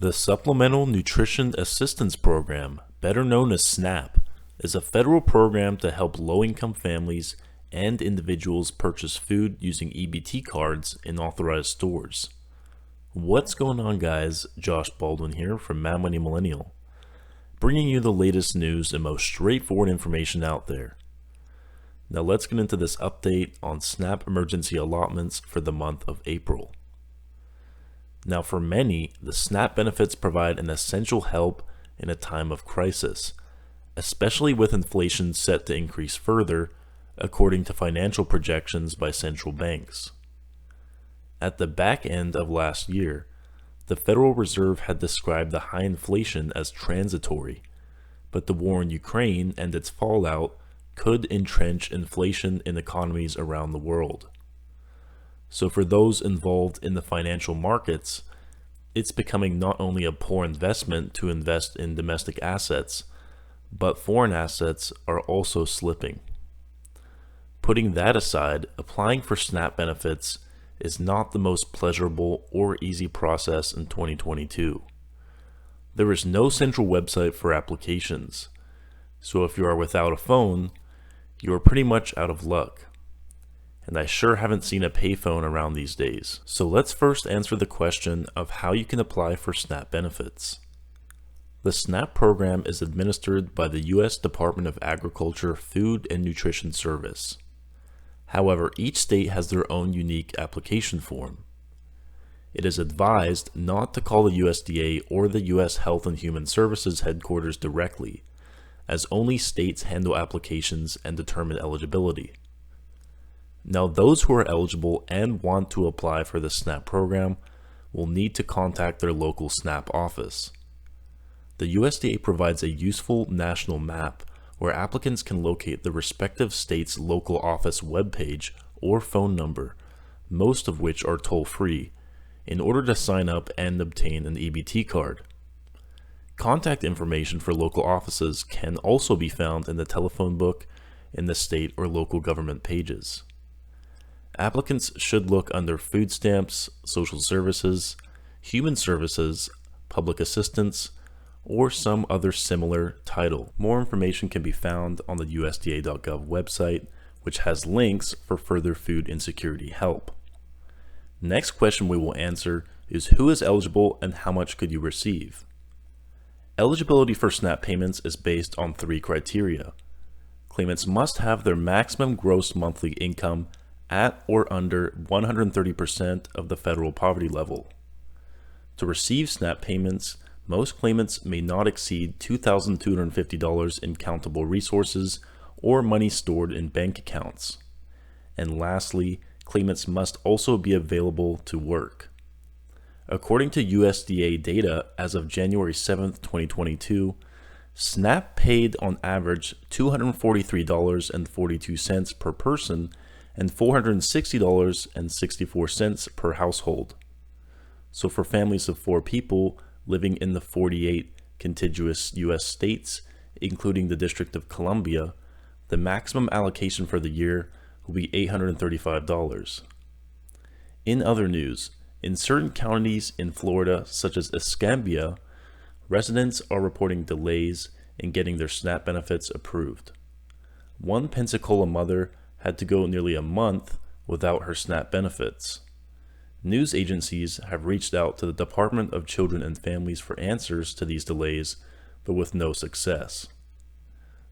The Supplemental Nutrition Assistance Program, better known as SNAP, is a federal program to help low-income families and individuals purchase food using EBT cards in authorized stores. What's going on, guys? Josh Baldwin here from Mad Money Millennial, bringing you the latest news and most straightforward information out there. Now let's get into this update on SNAP emergency allotments for the month of April. Now for many, the SNAP benefits provide an essential help in a time of crisis, especially with inflation set to increase further, according to financial projections by central banks. At the back end of last year, the Federal Reserve had described the high inflation as transitory, but the war in Ukraine and its fallout could entrench inflation in economies around the world. So for those involved in the financial markets, it's becoming not only a poor investment to invest in domestic assets, but foreign assets are also slipping. Putting that aside, applying for SNAP benefits is not the most pleasurable or easy process in 2022. There is no central website for applications, so if you are without a phone, you are pretty much out of luck. And I sure haven't seen a payphone around these days. So let's first answer the question of how you can apply for SNAP benefits. The SNAP program is administered by the U.S. Department of Agriculture Food and Nutrition Service. However, each state has their own unique application form. It is advised not to call the USDA or the U.S. Health and Human Services headquarters directly, as only states handle applications and determine eligibility. Now, those who are eligible and want to apply for the SNAP program will need to contact their local SNAP office. The USDA provides a useful national map where applicants can locate the respective state's local office webpage or phone number, most of which are toll-free, in order to sign up and obtain an EBT card. Contact information for local offices can also be found in the telephone book in the state or local government pages. Applicants should look under food stamps, social services, human services, public assistance, or some other similar title. More information can be found on the USDA.gov website, which has links for further food insecurity help. Next question we will answer is who is eligible and how much could you receive? Eligibility for SNAP payments is based on 3 criteria. Claimants must have their maximum gross monthly income at or under 130% of the federal poverty level. To receive SNAP payments, most claimants may not exceed $2,250 in countable resources or money stored in bank accounts. And lastly, claimants must also be available to work. According to USDA data as of January 7, 2022, SNAP paid on average $243.42 per person and $460.64 per household. So for families of 4 people living in the 48 contiguous U.S. states, including the District of Columbia, the maximum allocation for the year will be $835. In other news, in certain counties in Florida, such as Escambia, residents are reporting delays in getting their SNAP benefits approved. One Pensacola mother had to go nearly a month without her SNAP benefits. News agencies have reached out to the Department of Children and Families for answers to these delays, but with no success.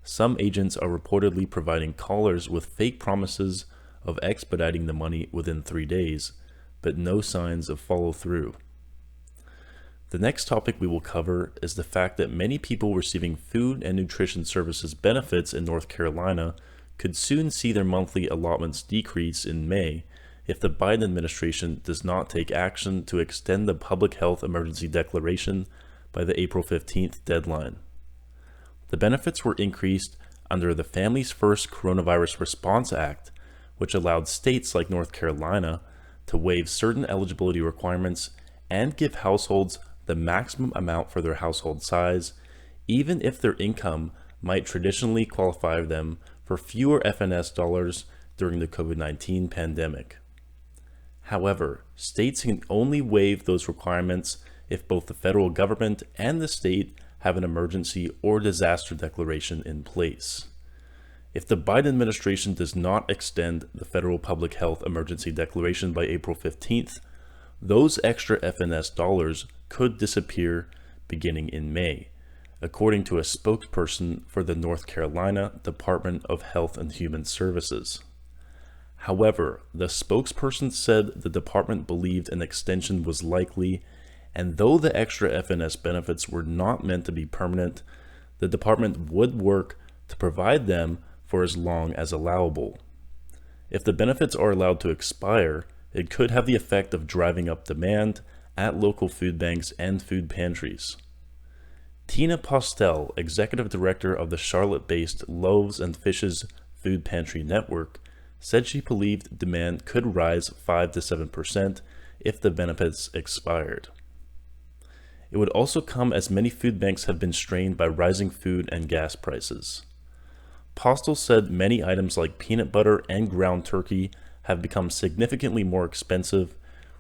Some agents are reportedly providing callers with fake promises of expediting the money within 3 days, but no signs of follow-through. The next topic we will cover is the fact that many people receiving food and nutrition services benefits in North Carolina could soon see their monthly allotments decrease in May if the Biden administration does not take action to extend the public health emergency declaration by the April 15th deadline. The benefits were increased under the Families First Coronavirus Response Act, which allowed states like North Carolina to waive certain eligibility requirements and give households the maximum amount for their household size, even if their income might traditionally qualify them for fewer FNS dollars during the COVID-19 pandemic. However, states can only waive those requirements if both the federal government and the state have an emergency or disaster declaration in place. If the Biden administration does not extend the federal public health emergency declaration by April 15th, those extra FNS dollars could disappear beginning in May, according to a spokesperson for the North Carolina Department of Health and Human Services. However, the spokesperson said the department believed an extension was likely, and though the extra FNS benefits were not meant to be permanent, the department would work to provide them for as long as allowable. If the benefits are allowed to expire, it could have the effect of driving up demand at local food banks and food pantries. Tina Postel, executive director of the Charlotte-based Loaves and Fishes Food Pantry Network, said she believed demand could rise 5 to 7% if the benefits expired. It would also come as many food banks have been strained by rising food and gas prices. Postel said many items like peanut butter and ground turkey have become significantly more expensive,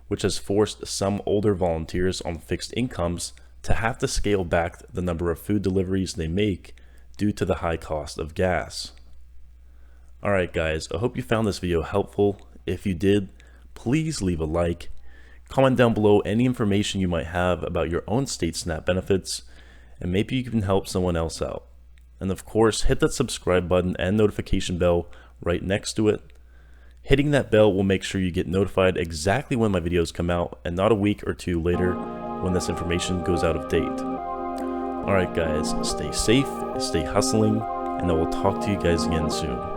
which has forced some older volunteers on fixed incomes to have to scale back the number of food deliveries they make due to the high cost of gas. Alright guys, I hope you found this video helpful. If you did, please leave a like. Comment down below any information you might have about your own state SNAP benefits, and maybe you can help someone else out. And of course, hit that subscribe button and notification bell right next to it. Hitting that bell will make sure you get notified exactly when my videos come out and not a week or two later when this information goes out of date. Alright guys, stay safe, stay hustling, and I will talk to you guys again soon.